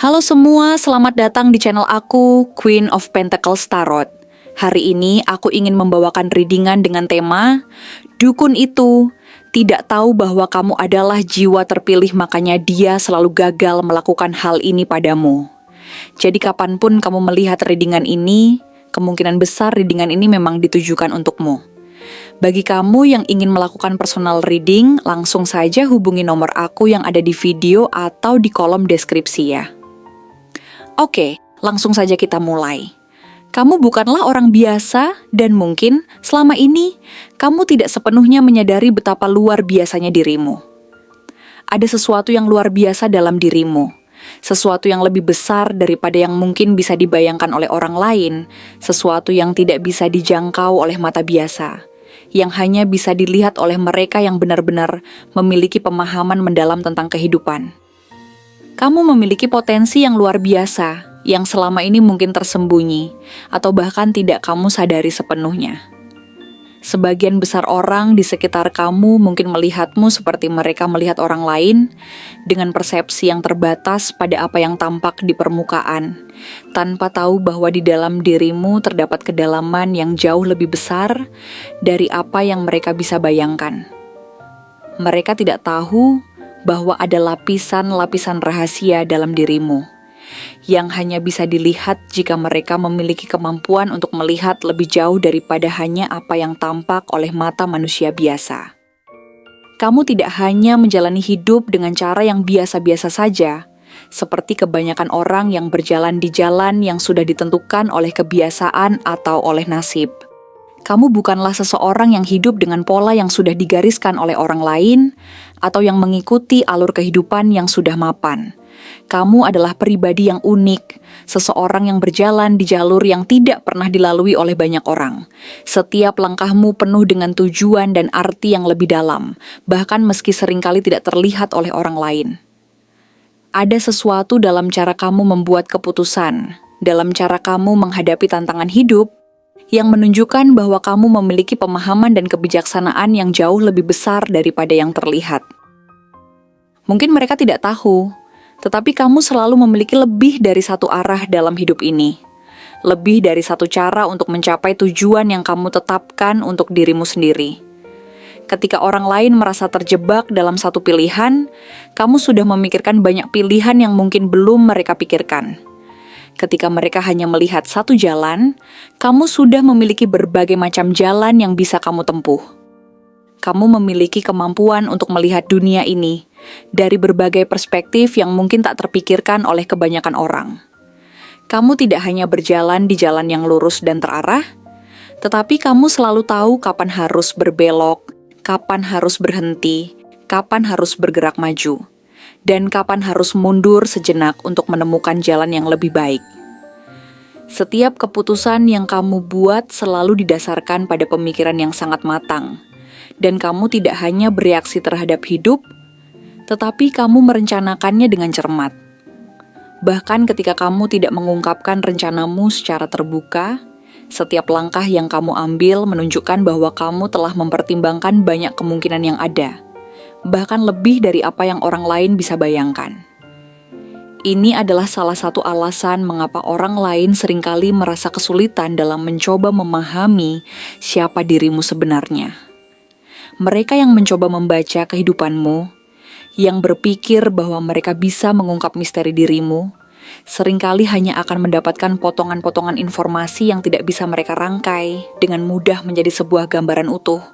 Halo semua, selamat datang di channel aku, Queen of Pentacles Tarot. Hari ini aku ingin membawakan readingan dengan tema Dukun itu tidak tahu bahwa kamu adalah jiwa terpilih, makanya dia selalu gagal melakukan hal ini padamu. Jadi kapanpun kamu melihat readingan ini, kemungkinan besar readingan ini memang ditujukan untukmu. Bagi kamu yang ingin melakukan personal reading, langsung saja hubungi nomor aku yang ada di video atau di kolom deskripsi ya. Oke, langsung saja kita mulai. Kamu bukanlah orang biasa dan mungkin selama ini kamu tidak sepenuhnya menyadari betapa luar biasanya dirimu. Ada sesuatu yang luar biasa dalam dirimu, sesuatu yang lebih besar daripada yang mungkin bisa dibayangkan oleh orang lain, sesuatu yang tidak bisa dijangkau oleh mata biasa, yang hanya bisa dilihat oleh mereka yang benar-benar memiliki pemahaman mendalam tentang kehidupan. Kamu memiliki potensi yang luar biasa, yang selama ini mungkin tersembunyi, atau bahkan tidak kamu sadari sepenuhnya. Sebagian besar orang di sekitar kamu mungkin melihatmu seperti mereka melihat orang lain, dengan persepsi yang terbatas pada apa yang tampak di permukaan, tanpa tahu bahwa di dalam dirimu terdapat kedalaman yang jauh lebih besar dari apa yang mereka bisa bayangkan. Mereka tidak tahu bahwa ada lapisan-lapisan rahasia dalam dirimu, yang hanya bisa dilihat jika mereka memiliki kemampuan untuk melihat lebih jauh daripada hanya apa yang tampak oleh mata manusia biasa. Kamu tidak hanya menjalani hidup dengan cara yang biasa-biasa saja, seperti kebanyakan orang yang berjalan di jalan yang sudah ditentukan oleh kebiasaan atau oleh nasib. Kamu bukanlah seseorang yang hidup dengan pola yang sudah digariskan oleh orang lain, atau yang mengikuti alur kehidupan yang sudah mapan. Kamu adalah pribadi yang unik, seseorang yang berjalan di jalur yang tidak pernah dilalui oleh banyak orang. Setiap langkahmu penuh dengan tujuan dan arti yang lebih dalam, bahkan meski seringkali tidak terlihat oleh orang lain. Ada sesuatu dalam cara kamu membuat keputusan, dalam cara kamu menghadapi tantangan hidup, yang menunjukkan bahwa kamu memiliki pemahaman dan kebijaksanaan yang jauh lebih besar daripada yang terlihat. Mungkin mereka tidak tahu, tetapi kamu selalu memiliki lebih dari satu arah dalam hidup ini. Lebih dari satu cara untuk mencapai tujuan yang kamu tetapkan untuk dirimu sendiri. Ketika orang lain merasa terjebak dalam satu pilihan, kamu sudah memikirkan banyak pilihan yang mungkin belum mereka pikirkan. Ketika mereka hanya melihat satu jalan, kamu sudah memiliki berbagai macam jalan yang bisa kamu tempuh. Kamu memiliki kemampuan untuk melihat dunia ini dari berbagai perspektif yang mungkin tak terpikirkan oleh kebanyakan orang. Kamu tidak hanya berjalan di jalan yang lurus dan terarah, tetapi kamu selalu tahu kapan harus berbelok, kapan harus berhenti, kapan harus bergerak maju, dan kapan harus mundur sejenak untuk menemukan jalan yang lebih baik. Setiap keputusan yang kamu buat selalu didasarkan pada pemikiran yang sangat matang, dan kamu tidak hanya bereaksi terhadap hidup, tetapi kamu merencanakannya dengan cermat. Bahkan ketika kamu tidak mengungkapkan rencanamu secara terbuka, setiap langkah yang kamu ambil menunjukkan bahwa kamu telah mempertimbangkan banyak kemungkinan yang ada, bahkan lebih dari apa yang orang lain bisa bayangkan. Ini adalah salah satu alasan mengapa orang lain seringkali merasa kesulitan dalam mencoba memahami siapa dirimu sebenarnya. Mereka yang mencoba membaca kehidupanmu, yang berpikir bahwa mereka bisa mengungkap misteri dirimu, seringkali hanya akan mendapatkan potongan-potongan informasi yang tidak bisa mereka rangkai dengan mudah menjadi sebuah gambaran utuh.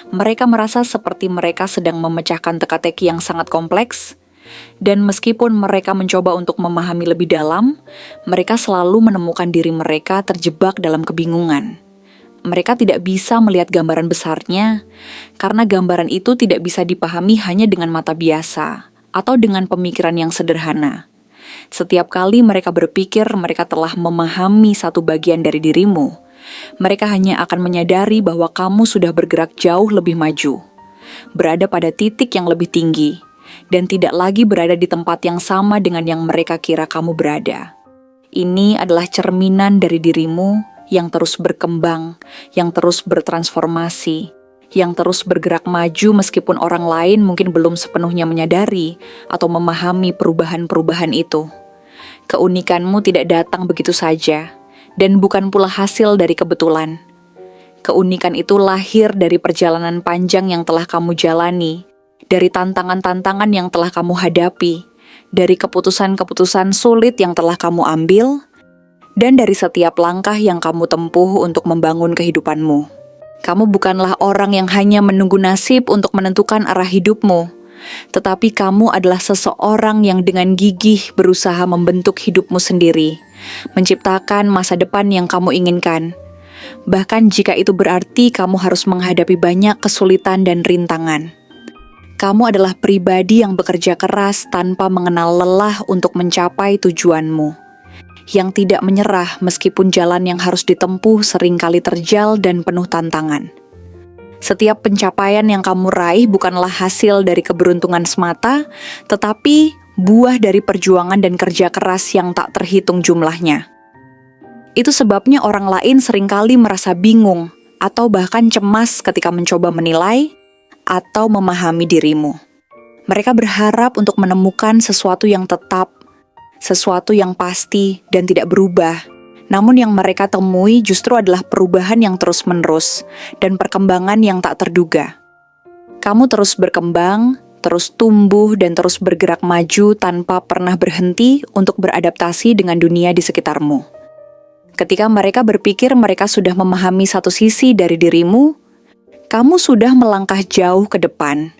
Mereka merasa seperti mereka sedang memecahkan teka-teki yang sangat kompleks, dan meskipun mereka mencoba untuk memahami lebih dalam, mereka selalu menemukan diri mereka terjebak dalam kebingungan. Mereka tidak bisa melihat gambaran besarnya, karena gambaran itu tidak bisa dipahami hanya dengan mata biasa, atau dengan pemikiran yang sederhana. Setiap kali mereka berpikir mereka telah memahami satu bagian dari dirimu, mereka hanya akan menyadari bahwa kamu sudah bergerak jauh lebih maju, berada pada titik yang lebih tinggi, dan tidak lagi berada di tempat yang sama dengan yang mereka kira kamu berada. Ini adalah cerminan dari dirimu yang terus berkembang, yang terus bertransformasi, yang terus bergerak maju meskipun orang lain mungkin belum sepenuhnya menyadari atau memahami perubahan-perubahan itu. Keunikanmu tidak datang begitu saja, dan bukan pula hasil dari kebetulan. Keunikan itu lahir dari perjalanan panjang yang telah kamu jalani, dari tantangan-tantangan yang telah kamu hadapi, dari keputusan-keputusan sulit yang telah kamu ambil, dan dari setiap langkah yang kamu tempuh untuk membangun kehidupanmu. Kamu bukanlah orang yang hanya menunggu nasib untuk menentukan arah hidupmu, tetapi kamu adalah seseorang yang dengan gigih berusaha membentuk hidupmu sendiri, menciptakan masa depan yang kamu inginkan. Bahkan jika itu berarti kamu harus menghadapi banyak kesulitan dan rintangan. Kamu adalah pribadi yang bekerja keras tanpa mengenal lelah untuk mencapai tujuanmu, yang tidak menyerah meskipun jalan yang harus ditempuh seringkali terjal dan penuh tantangan. Setiap pencapaian yang kamu raih bukanlah hasil dari keberuntungan semata, tetapi buah dari perjuangan dan kerja keras yang tak terhitung jumlahnya. Itu sebabnya orang lain seringkali merasa bingung atau bahkan cemas ketika mencoba menilai atau memahami dirimu. Mereka berharap untuk menemukan sesuatu yang tetap, sesuatu yang pasti dan tidak berubah. Namun yang mereka temui justru adalah perubahan yang terus-menerus dan perkembangan yang tak terduga. Kamu terus berkembang, terus tumbuh dan terus bergerak maju tanpa pernah berhenti untuk beradaptasi dengan dunia di sekitarmu. Ketika mereka berpikir mereka sudah memahami satu sisi dari dirimu, kamu sudah melangkah jauh ke depan,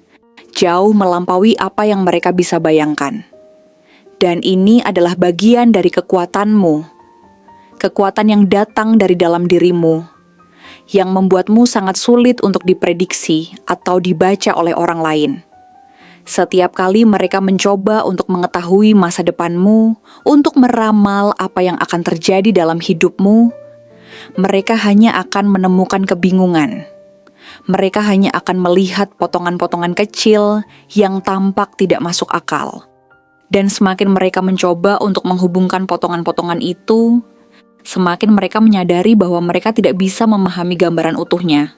jauh melampaui apa yang mereka bisa bayangkan. Dan ini adalah bagian dari kekuatanmu, kekuatan yang datang dari dalam dirimu, yang membuatmu sangat sulit untuk diprediksi atau dibaca oleh orang lain. Setiap kali mereka mencoba untuk mengetahui masa depanmu, untuk meramal apa yang akan terjadi dalam hidupmu, mereka hanya akan menemukan kebingungan. Mereka hanya akan melihat potongan-potongan kecil yang tampak tidak masuk akal. Dan semakin mereka mencoba untuk menghubungkan potongan-potongan itu, semakin mereka menyadari bahwa mereka tidak bisa memahami gambaran utuhnya.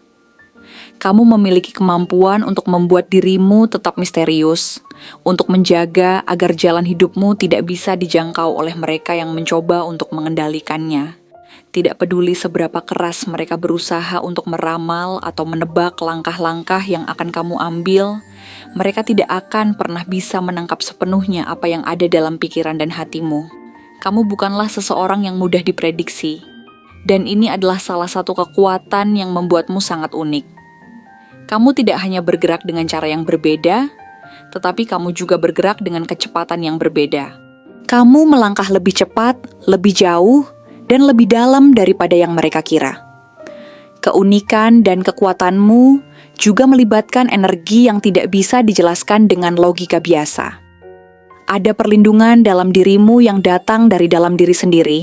Kamu memiliki kemampuan untuk membuat dirimu tetap misterius, untuk menjaga agar jalan hidupmu tidak bisa dijangkau oleh mereka yang mencoba untuk mengendalikannya. Tidak peduli seberapa keras mereka berusaha untuk meramal atau menebak langkah-langkah yang akan kamu ambil, mereka tidak akan pernah bisa menangkap sepenuhnya apa yang ada dalam pikiran dan hatimu. Kamu bukanlah seseorang yang mudah diprediksi, dan ini adalah salah satu kekuatan yang membuatmu sangat unik. Kamu tidak hanya bergerak dengan cara yang berbeda, tetapi kamu juga bergerak dengan kecepatan yang berbeda. Kamu melangkah lebih cepat, lebih jauh, dan lebih dalam daripada yang mereka kira. Keunikan dan kekuatanmu juga melibatkan energi yang tidak bisa dijelaskan dengan logika biasa. Ada perlindungan dalam dirimu yang datang dari dalam diri sendiri,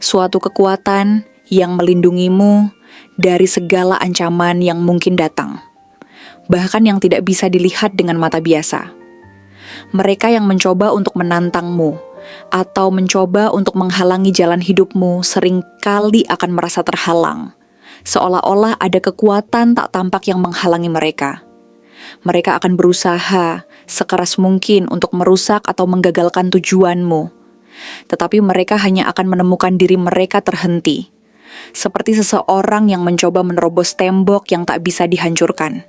suatu kekuatan yang melindungimu dari segala ancaman yang mungkin datang, bahkan yang tidak bisa dilihat dengan mata biasa. Mereka yang mencoba untuk menantangmu atau mencoba untuk menghalangi jalan hidupmu seringkali akan merasa terhalang, seolah-olah ada kekuatan tak tampak yang menghalangi mereka. Mereka akan berusaha sekeras mungkin untuk merusak atau menggagalkan tujuanmu, tetapi mereka hanya akan menemukan diri mereka terhenti, seperti seseorang yang mencoba menerobos tembok yang tak bisa dihancurkan.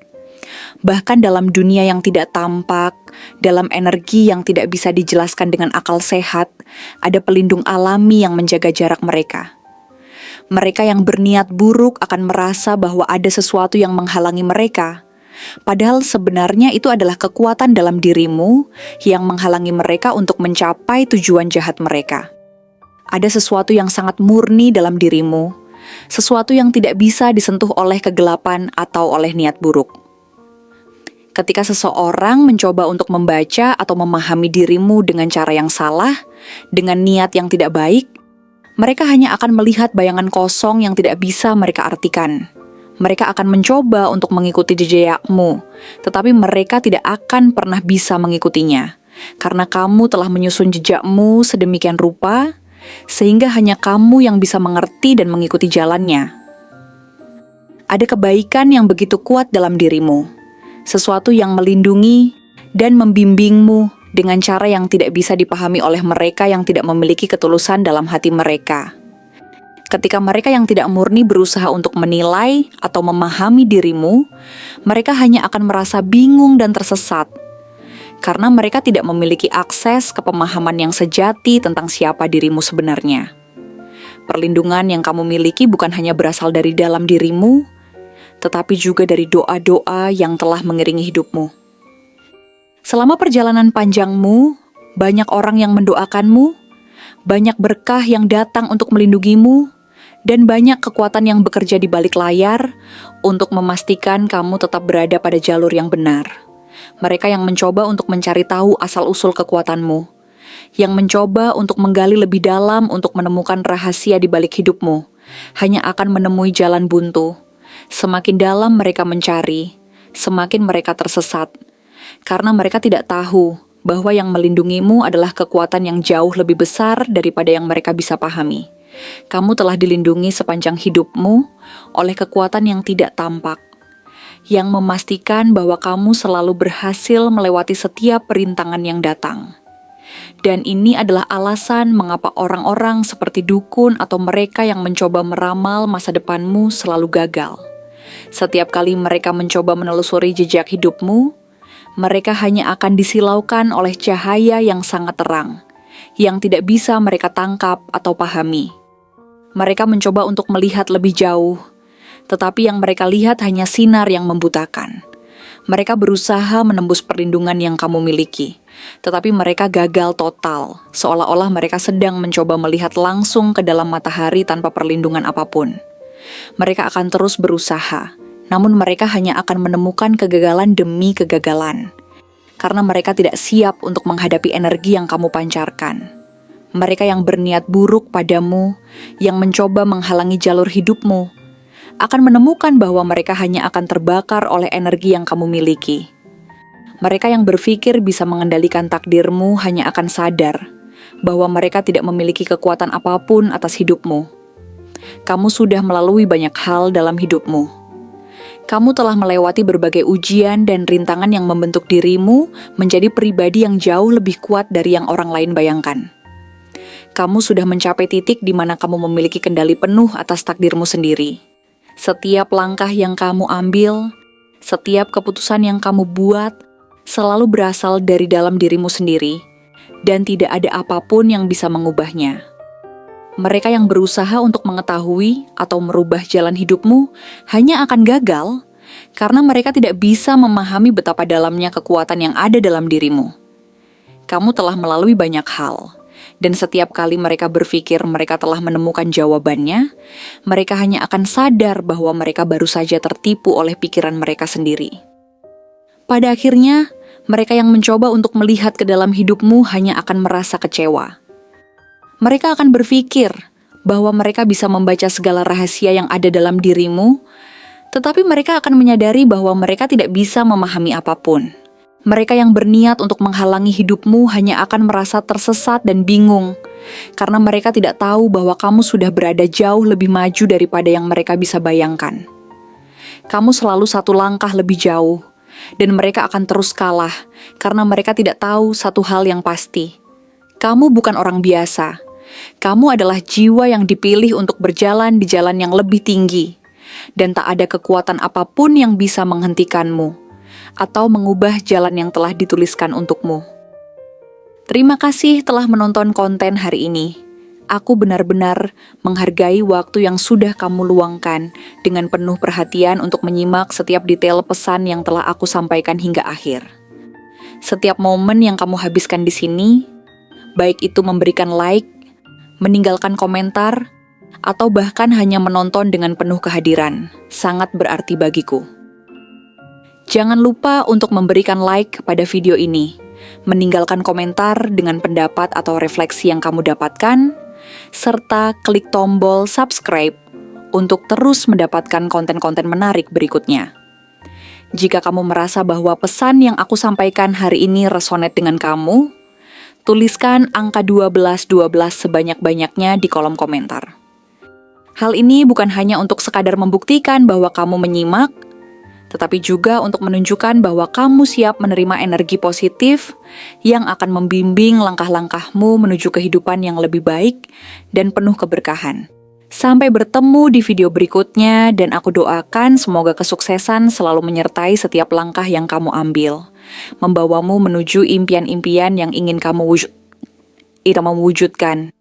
Bahkan dalam dunia yang tidak tampak, dalam energi yang tidak bisa dijelaskan dengan akal sehat, ada pelindung alami yang menjaga jarak mereka. Mereka yang berniat buruk akan merasa bahwa ada sesuatu yang menghalangi mereka, padahal sebenarnya itu adalah kekuatan dalam dirimu yang menghalangi mereka untuk mencapai tujuan jahat mereka. Ada sesuatu yang sangat murni dalam dirimu, sesuatu yang tidak bisa disentuh oleh kegelapan atau oleh niat buruk. Ketika seseorang mencoba untuk membaca atau memahami dirimu dengan cara yang salah, dengan niat yang tidak baik, mereka hanya akan melihat bayangan kosong yang tidak bisa mereka artikan. Mereka akan mencoba untuk mengikuti jejakmu, tetapi mereka tidak akan pernah bisa mengikutinya, karena kamu telah menyusun jejakmu sedemikian rupa, sehingga hanya kamu yang bisa mengerti dan mengikuti jalannya. Ada kebaikan yang begitu kuat dalam dirimu, sesuatu yang melindungi dan membimbingmu dengan cara yang tidak bisa dipahami oleh mereka yang tidak memiliki ketulusan dalam hati mereka. Ketika mereka yang tidak murni berusaha untuk menilai atau memahami dirimu, mereka hanya akan merasa bingung dan tersesat, karena mereka tidak memiliki akses ke pemahaman yang sejati tentang siapa dirimu sebenarnya. Perlindungan yang kamu miliki bukan hanya berasal dari dalam dirimu, tetapi juga dari doa-doa yang telah mengiringi hidupmu. Selama perjalanan panjangmu, banyak orang yang mendoakanmu, banyak berkah yang datang untuk melindungimu, dan banyak kekuatan yang bekerja di balik layar untuk memastikan kamu tetap berada pada jalur yang benar. Mereka yang mencoba untuk mencari tahu asal-usul kekuatanmu, yang mencoba untuk menggali lebih dalam untuk menemukan rahasia di balik hidupmu, hanya akan menemui jalan buntu. Semakin dalam mereka mencari, semakin mereka tersesat. Karena mereka tidak tahu bahwa yang melindungimu adalah kekuatan yang jauh lebih besar daripada yang mereka bisa pahami. Kamu telah dilindungi sepanjang hidupmu oleh kekuatan yang tidak tampak, yang memastikan bahwa kamu selalu berhasil melewati setiap perintangan yang datang. Dan ini adalah alasan mengapa orang-orang seperti dukun atau mereka yang mencoba meramal masa depanmu selalu gagal. Setiap kali mereka mencoba menelusuri jejak hidupmu, mereka hanya akan disilaukan oleh cahaya yang sangat terang, yang tidak bisa mereka tangkap atau pahami. Mereka mencoba untuk melihat lebih jauh, tetapi yang mereka lihat hanya sinar yang membutakan. Mereka berusaha menembus perlindungan yang kamu miliki, tetapi mereka gagal total, seolah-olah mereka sedang mencoba melihat langsung ke dalam matahari tanpa perlindungan apapun. Mereka akan terus berusaha, namun mereka hanya akan menemukan kegagalan demi kegagalan, karena mereka tidak siap untuk menghadapi energi yang kamu pancarkan. Mereka yang berniat buruk padamu, yang mencoba menghalangi jalur hidupmu, akan menemukan bahwa mereka hanya akan terbakar oleh energi yang kamu miliki. Mereka yang berpikir bisa mengendalikan takdirmu hanya akan sadar bahwa mereka tidak memiliki kekuatan apapun atas hidupmu. Kamu sudah melalui banyak hal dalam hidupmu. Kamu telah melewati berbagai ujian dan rintangan yang membentuk dirimu menjadi pribadi yang jauh lebih kuat dari yang orang lain bayangkan. Kamu sudah mencapai titik di mana kamu memiliki kendali penuh atas takdirmu sendiri. Setiap langkah yang kamu ambil, setiap keputusan yang kamu buat, selalu berasal dari dalam dirimu sendiri, dan tidak ada apapun yang bisa mengubahnya. Mereka yang berusaha untuk mengetahui atau merubah jalan hidupmu hanya akan gagal karena mereka tidak bisa memahami betapa dalamnya kekuatan yang ada dalam dirimu. Kamu telah melalui banyak hal, dan setiap kali mereka berpikir mereka telah menemukan jawabannya, mereka hanya akan sadar bahwa mereka baru saja tertipu oleh pikiran mereka sendiri. Pada akhirnya, mereka yang mencoba untuk melihat ke dalam hidupmu hanya akan merasa kecewa. Mereka akan berpikir bahwa mereka bisa membaca segala rahasia yang ada dalam dirimu, tetapi mereka akan menyadari bahwa mereka tidak bisa memahami apapun. Mereka yang berniat untuk menghalangi hidupmu hanya akan merasa tersesat dan bingung, karena mereka tidak tahu bahwa kamu sudah berada jauh lebih maju daripada yang mereka bisa bayangkan. Kamu selalu satu langkah lebih jauh, dan mereka akan terus kalah, karena mereka tidak tahu satu hal yang pasti. Kamu bukan orang biasa. Kamu adalah jiwa yang dipilih untuk berjalan di jalan yang lebih tinggi, dan tak ada kekuatan apapun yang bisa menghentikanmu atau mengubah jalan yang telah dituliskan untukmu. Terima kasih telah menonton konten hari ini. Aku benar-benar menghargai waktu yang sudah kamu luangkan dengan penuh perhatian untuk menyimak setiap detail pesan yang telah aku sampaikan hingga akhir. Setiap momen yang kamu habiskan di sini, baik itu memberikan like, meninggalkan komentar, atau bahkan hanya menonton dengan penuh kehadiran, sangat berarti bagiku. Jangan lupa untuk memberikan like pada video ini, meninggalkan komentar dengan pendapat atau refleksi yang kamu dapatkan, serta klik tombol subscribe untuk terus mendapatkan konten-konten menarik berikutnya. Jika kamu merasa bahwa pesan yang aku sampaikan hari ini resonate dengan kamu, tuliskan angka 1212 sebanyak-banyaknya di kolom komentar. Hal ini bukan hanya untuk sekadar membuktikan bahwa kamu menyimak, tetapi juga untuk menunjukkan bahwa kamu siap menerima energi positif yang akan membimbing langkah-langkahmu menuju kehidupan yang lebih baik dan penuh keberkahan. Sampai bertemu di video berikutnya, dan aku doakan semoga kesuksesan selalu menyertai setiap langkah yang kamu ambil, membawamu menuju impian-impian yang ingin kamu wujudkan.